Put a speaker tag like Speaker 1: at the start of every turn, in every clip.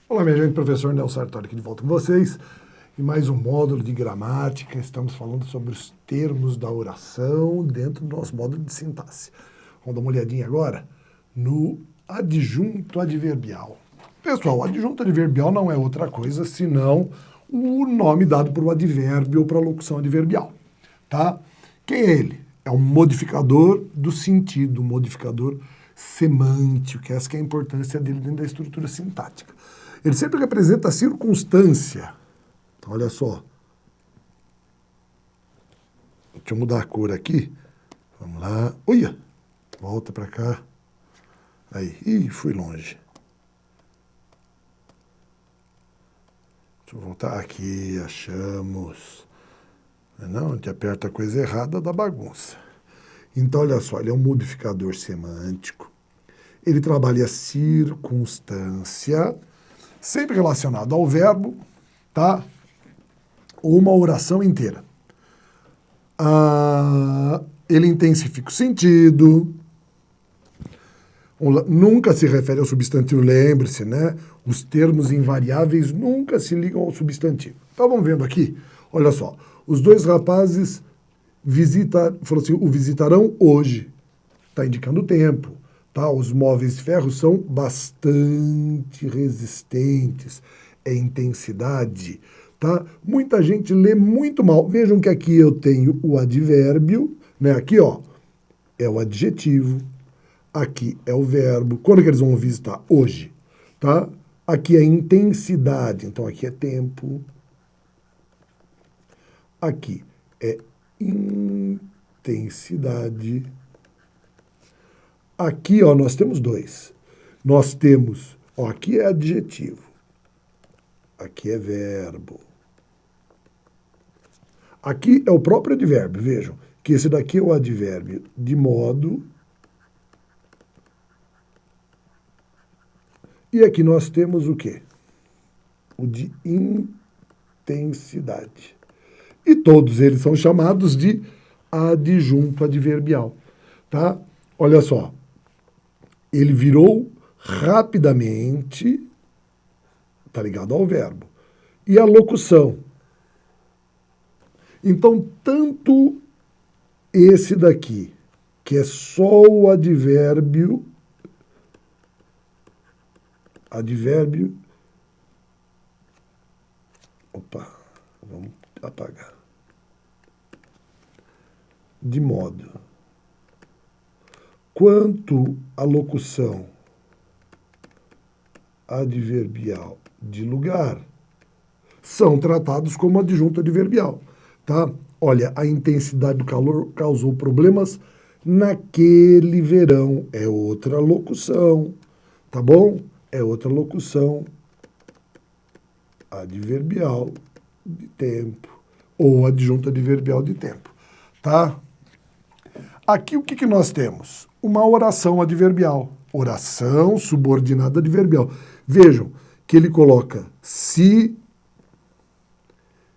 Speaker 1: Olá, minha gente, professor Nelson Sartori aqui de volta com vocês. Em mais um módulo de gramática, estamos falando sobre os termos da oração dentro do nosso módulo de sintaxe. Vamos dar uma olhadinha agora no adjunto adverbial. Pessoal, o adjunto adverbial não é outra coisa senão o nome dado para o advérbio ou para a locução adverbial, tá? Quem é ele? É um modificador do sentido, um modificador semântico, essa que é a importância dele dentro da estrutura sintática. Ele sempre representa a circunstância. Então, olha só. Deixa eu mudar a cor aqui. Vamos lá. Olha! Volta para cá. Aí. Ih, fui longe. Deixa eu voltar aqui. Achamos. Não, a gente aperta a coisa errada, dá bagunça. Então, olha só. Ele é um modificador semântico. Ele trabalha a circunstância, sempre relacionado ao verbo, tá? Ou uma oração inteira. Ele intensifica o sentido. Nunca se refere ao substantivo, lembre-se, né? Os termos invariáveis nunca se ligam ao substantivo. Então vamos vendo aqui, olha só. Os dois rapazes falou assim, o visitarão hoje. Está indicando o tempo. Tá? Os móveis de ferro são bastante resistentes. É intensidade. Tá? Muita gente lê muito mal. Vejam que aqui eu tenho o advérbio, né? Aqui, ó, é o adjetivo. Aqui é o verbo. Quando que eles vão visitar? Hoje. Tá? Aqui é intensidade. Então, aqui é tempo. Aqui é intensidade. Aqui, ó, nós temos dois. Nós temos, ó, aqui é adjetivo. Aqui é verbo. Aqui é o próprio advérbio, vejam, que esse daqui é o advérbio de modo. E aqui nós temos o quê? O de intensidade. E todos eles são chamados de adjunto adverbial, tá? Olha só. Ele virou rapidamente, tá ligado ao verbo. E a locução. Então, tanto esse daqui, que é só o advérbio, opa, vamos apagar, de modo, quanto a locução adverbial de lugar, são tratados como adjunto adverbial, tá? Olha, a intensidade do calor causou problemas naquele verão. É outra locução, tá bom? É outra locução adverbial de tempo, ou adjunto adverbial de tempo, tá? Aqui o que nós temos? Uma oração adverbial. Oração subordinada adverbial. Vejam que ele coloca se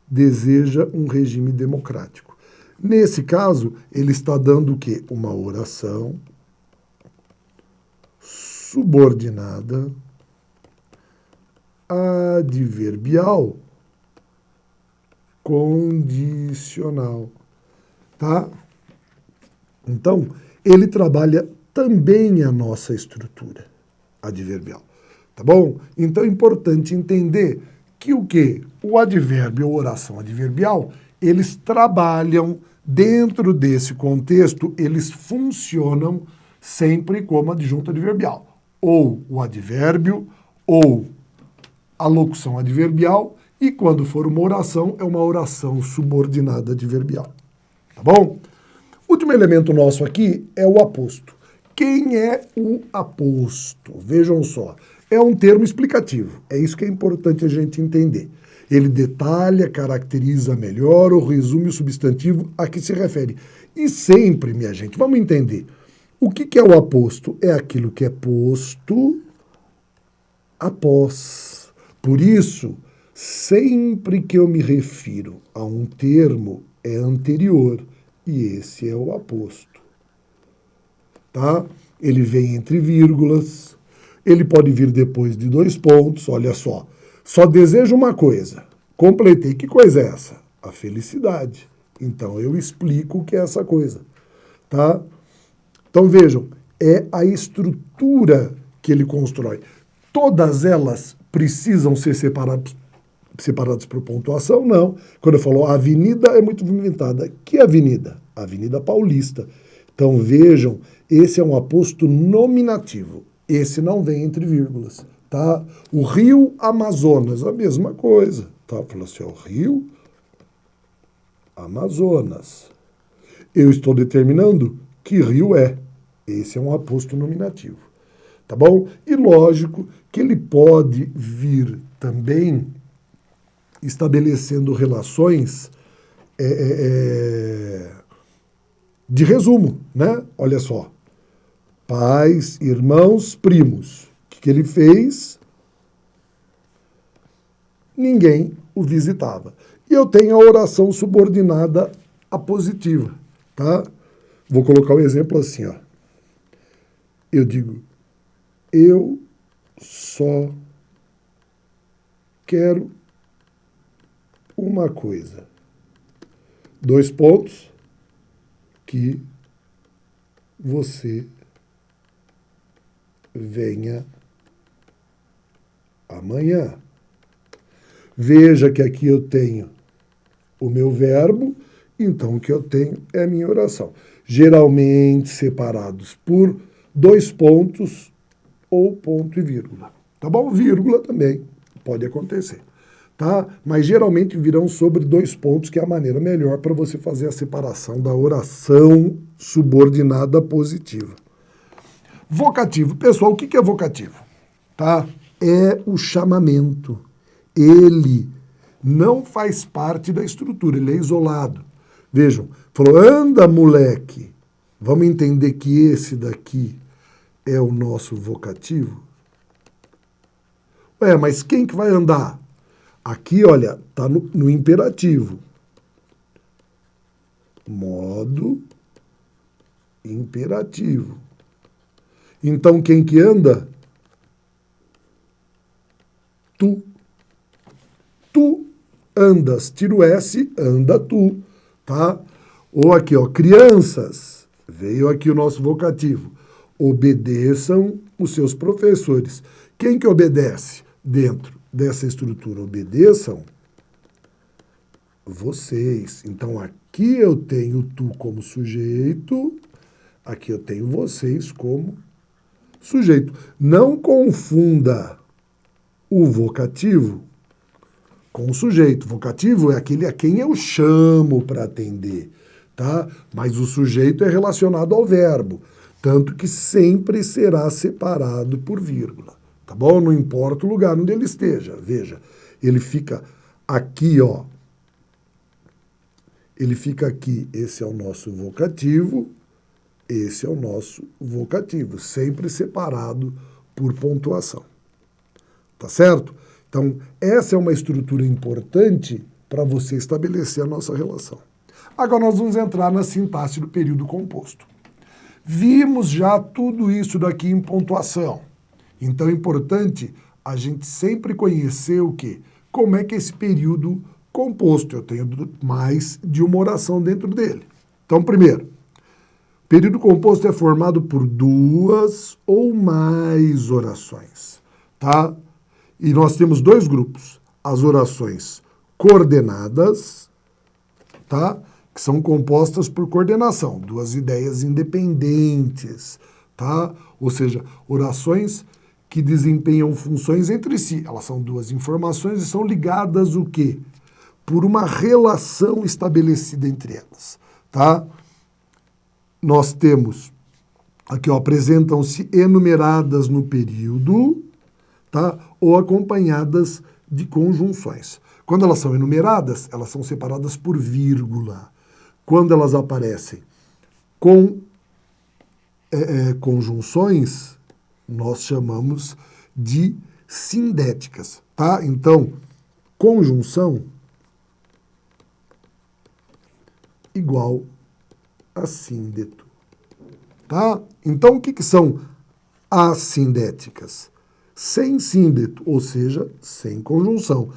Speaker 1: deseja um regime democrático. Nesse caso, ele está dando o quê? Uma oração subordinada adverbial condicional, tá? Então, ele trabalha também a nossa estrutura adverbial, tá bom? Então é importante entender que o quê? O advérbio ou oração adverbial, eles trabalham dentro desse contexto, eles funcionam sempre como adjunto adverbial. Ou o advérbio, ou a locução adverbial, e quando for uma oração, é uma oração subordinada adverbial, tá bom? Último elemento nosso aqui é o aposto. Quem é o aposto? Vejam só, é um termo explicativo. É isso que é importante a gente entender. Ele detalha, caracteriza melhor ou resume o substantivo a que se refere. E sempre, minha gente, vamos entender. O que é o aposto? É aquilo que é posto após. Por isso, sempre que eu me refiro a um termo, é anterior. E esse é o aposto. Tá? Ele vem entre vírgulas. ele pode vir depois de 2 pontos, olha só. Só desejo uma coisa. Completei. Que coisa é essa? A felicidade. Então, eu explico o que é essa coisa. Tá? Então, vejam, é a estrutura que ele constrói. Todas elas precisam ser separadas por pontuação? Não. Quando eu falo a avenida é muito movimentada. Que avenida? A Avenida Paulista. Então, vejam, esse é um aposto nominativo. Esse não vem entre vírgulas. Tá? O Rio Amazonas, a mesma coisa. Tá? Falou assim, o Rio Amazonas. Eu estou determinando que rio é. Esse é um aposto nominativo. Tá bom? E lógico que ele pode vir também estabelecendo relações de resumo, né? Olha só. Pais, irmãos, primos. O que ele fez? Ninguém o visitava. E eu tenho a oração subordinada à positiva, tá? Vou colocar o exemplo assim, ó. Eu digo, eu só quero uma coisa. 2 pontos, que você venha amanhã. Veja que aqui eu tenho o meu verbo, então o que eu tenho é a minha oração. Geralmente separados por 2 pontos ou ponto e vírgula. Tá bom? Vírgula também pode acontecer. Tá? Mas geralmente virão sobre 2 pontos, que é a maneira melhor para você fazer a separação da oração subordinada positiva. Vocativo. Pessoal, o que é vocativo? Tá? É o chamamento. Ele não faz parte da estrutura, ele é isolado. Vejam, falou, anda, moleque. Vamos entender que esse daqui é o nosso vocativo? Mas quem que vai andar? Aqui, olha, está no imperativo. Modo imperativo. Então, quem que anda? Tu. Tu andas. Tira o S, anda tu. Tá? Ou aqui, ó, crianças. Veio aqui o nosso vocativo. Obedeçam os seus professores. Quem que obedece dentro dessa estrutura? Obedeçam vocês. Então, aqui eu tenho tu como sujeito, aqui eu tenho vocês como sujeito. Não confunda o vocativo com o sujeito. Vocativo é aquele a quem eu chamo para atender, tá? Mas o sujeito é relacionado ao verbo, tanto que sempre será separado por vírgula, tá bom? Não importa o lugar onde ele esteja. Veja, ele fica aqui, ó. Ele fica aqui, esse é o nosso vocativo, esse é o nosso vocativo, sempre separado por pontuação. Tá certo? Então, essa é uma estrutura importante para você estabelecer a nossa relação. Agora nós vamos entrar na sintaxe do período composto. Vimos já tudo isso daqui em pontuação. Então é importante a gente sempre conhecer o quê? Como é que é esse período composto? Eu tenho mais de uma oração dentro dele. Então, primeiro, o período composto é formado por 2 ou mais orações, tá? E nós temos 2 grupos, as orações coordenadas, tá? Que são compostas por coordenação, 2 ideias independentes, tá? Ou seja, orações que desempenham funções entre si. Elas são 2 informações e são ligadas o quê? Por uma relação estabelecida entre elas, tá? Nós temos aqui, ó, apresentam-se enumeradas no período, tá? Ou acompanhadas de conjunções. Quando elas são enumeradas, elas são separadas por vírgula. Quando elas aparecem com conjunções, nós chamamos de sindéticas, tá? Então, conjunção igual a síndeto, tá? Então, o que são assindéticas? sem síndeto, ou seja, sem conjunção.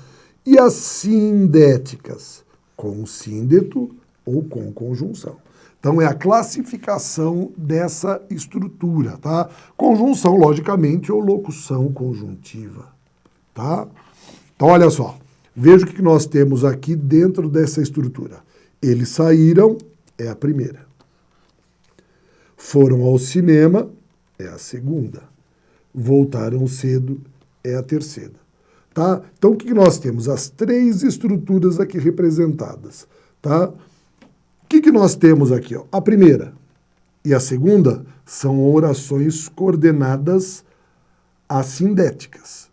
Speaker 1: E as sindéticas, com síndeto ou com conjunção. Então, é a classificação dessa estrutura, tá? Conjunção, logicamente, ou locução conjuntiva, tá? Então, olha só. Veja o que nós temos aqui dentro dessa estrutura. Eles saíram, é a primeira. Foram ao cinema, é a segunda. Voltaram cedo, é a terceira. Tá? Então, o que nós temos? As três estruturas aqui representadas, tá? O que nós temos aqui? Ó? A primeira e a segunda são orações coordenadas assindéticas.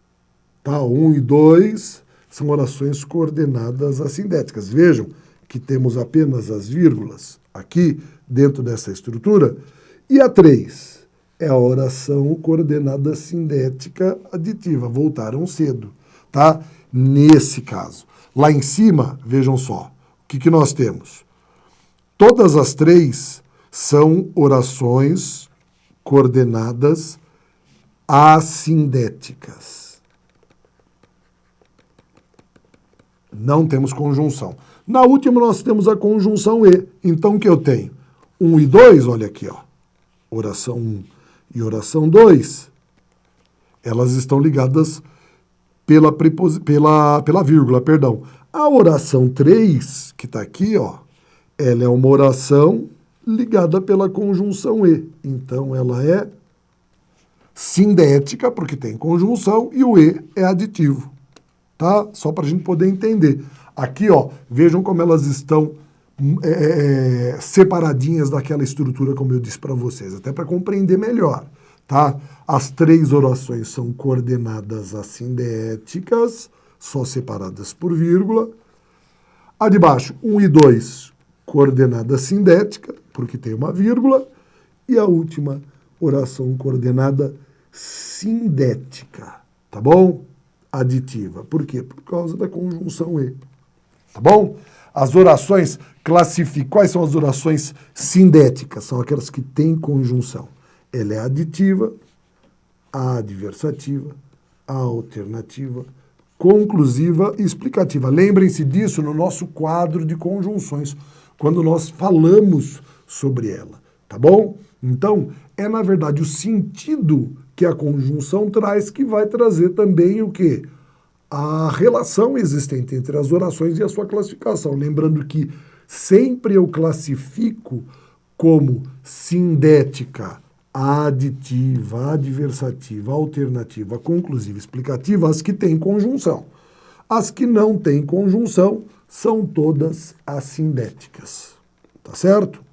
Speaker 1: Tá? 1 e 2 são orações coordenadas assindéticas. Vejam que temos apenas as vírgulas aqui dentro dessa estrutura. E a 3 é a oração coordenada sindética aditiva. Voltaram cedo. Tá? Nesse caso. Lá em cima, vejam só, o que nós temos? Todas as três são orações coordenadas assindéticas. Não temos conjunção. Na última, nós temos a conjunção E. Então, o que eu tenho? 1 e 2, olha aqui, ó. Oração 1 e oração 2, elas estão ligadas pela vírgula, perdão. A oração 3, que está aqui, ó, ela é uma oração ligada pela conjunção E. Então, ela é sindética, porque tem conjunção, e o E é aditivo. Tá? Só para a gente poder entender. Aqui, ó, vejam como elas estão separadinhas daquela estrutura, como eu disse para vocês, até para compreender melhor. Tá? As três orações são coordenadas assindéticas, só separadas por vírgula. A de baixo, 1 e 2, coordenada sindética, porque tem uma vírgula. E a última, oração coordenada sindética, tá bom? Aditiva. Por quê? Por causa da conjunção E, tá bom? As orações quais são as orações sindéticas? São aquelas que têm conjunção. Ela é aditiva, adversativa, alternativa, conclusiva e explicativa. Lembrem-se disso no nosso quadro de conjunções, quando nós falamos sobre ela, tá bom? Então, é na verdade o sentido que a conjunção traz que vai trazer também o quê? A relação existente entre as orações e a sua classificação. Lembrando que sempre eu classifico como sindética, aditiva, adversativa, alternativa, conclusiva, explicativa, as que têm conjunção. As que não têm conjunção são todas assindéticas. Tá certo?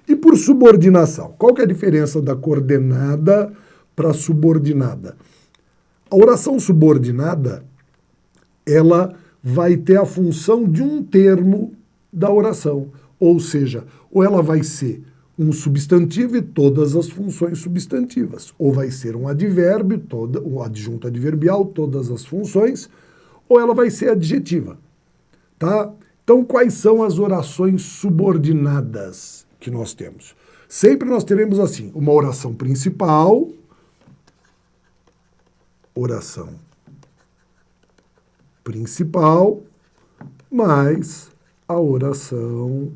Speaker 1: E por subordinação? Qual que é a diferença da coordenada para a subordinada? A oração subordinada, ela vai ter a função de um termo da oração. Ou seja, ou ela vai ser um substantivo e todas as funções substantivas, ou vai ser um advérbio, um adjunto adverbial, todas as funções, ou ela vai ser adjetiva, tá? Então, quais são as orações subordinadas que nós temos? Sempre nós teremos assim, uma oração principal, mais a oração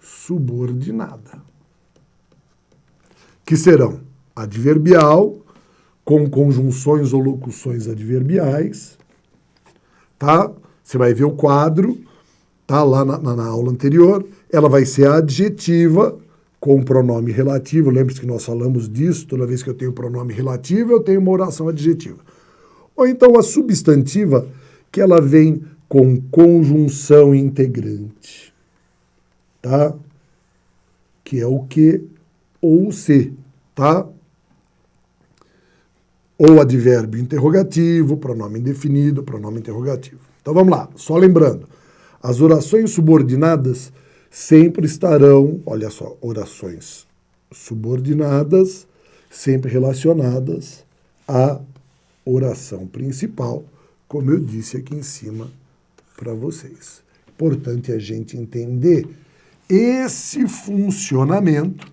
Speaker 1: subordinada, que serão adverbial, com conjunções ou locuções adverbiais, tá? Você vai ver o quadro, tá? Lá na aula anterior, ela vai ser adjetiva, com pronome relativo. Lembre-se que nós falamos disso, toda vez que eu tenho pronome relativo, eu tenho uma oração adjetiva. Ou então a substantiva, que ela vem com conjunção integrante, tá? Que é o que ou o se, tá? Ou advérbio interrogativo, pronome indefinido, pronome interrogativo. Então vamos lá, só lembrando, as orações subordinadas sempre estarão, olha só, orações subordinadas, sempre relacionadas à oração principal, como eu disse aqui em cima para vocês. Importante a gente entender esse funcionamento,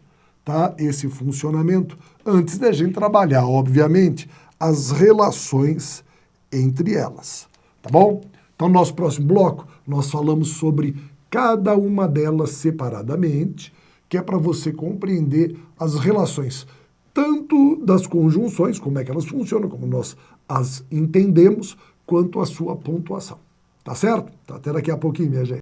Speaker 1: tá? Esse funcionamento, antes da gente trabalhar, obviamente, as relações entre elas, tá bom? Então, no nosso próximo bloco, nós falamos sobre cada uma delas separadamente, que é para você compreender as relações, tanto das conjunções, como é que elas funcionam, como nós as entendemos, quanto a sua pontuação. Tá certo? Até daqui a pouquinho, minha gente.